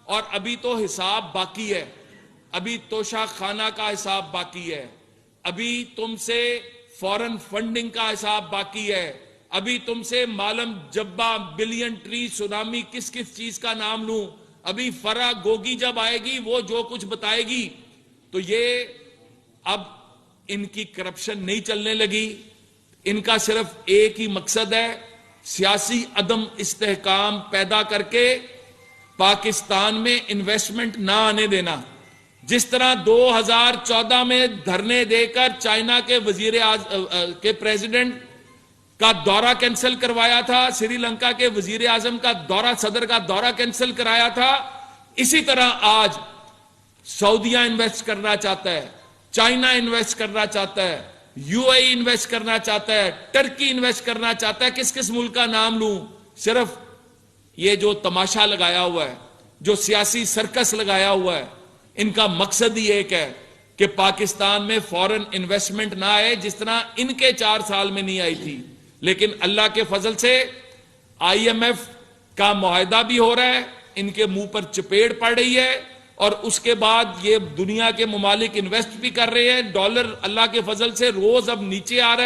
اور ابھی تو حساب باقی ہے، ابھی توشہ خانہ کا حساب باقی ہے، ابھی تم سے فورن فنڈنگ کا حساب باقی ہے، ابھی تم سے مالم جبہ بلین ٹری سونامی کس کس چیز کا نام لوں، ابھی فرا گوگی جب آئے گی وہ جو کچھ بتائے گی. تو یہ اب ان کی کرپشن نہیں چلنے لگی. ان کا صرف ایک ہی مقصد ہے، سیاسی عدم استحکام پیدا کر کے پاکستان میں انویسٹمنٹ نہ آنے دینا. جس طرح 2014 میں دھرنے دے کر چائنا کے پریزیڈنٹ کا دورہ کینسل کروایا تھا، سری لنکا کے وزیر اعظم کا دورہ، صدر کا دورہ کینسل کرایا تھا، اسی طرح آج سعودیہ انویسٹ کرنا چاہتا ہے، چائنا انویسٹ کرنا چاہتا ہے، یو اے ای انویسٹ کرنا چاہتا ہے، ٹرکی انویسٹ کرنا چاہتا ہے. کس کس ملک کا نام لوں؟ صرف یہ جو تماشا لگایا ہوا ہے، جو سیاسی سرکس لگایا ہوا ہے، ان کا مقصد ہی ایک ہے کہ پاکستان میں فورن انویسٹمنٹ نہ آئے، جس طرح ان کے 4 سال میں نہیں آئی تھی. لیکن اللہ کے فضل سے آئی ایم ایف کا معاہدہ بھی ہو رہا ہے، ان کے منہ پر چپیڑ پڑ رہی ہے، اور اس کے بعد یہ دنیا کے ممالک انویسٹ بھی کر رہے ہیں. ڈالر اللہ کے فضل سے روز اب نیچے آ رہا ہے.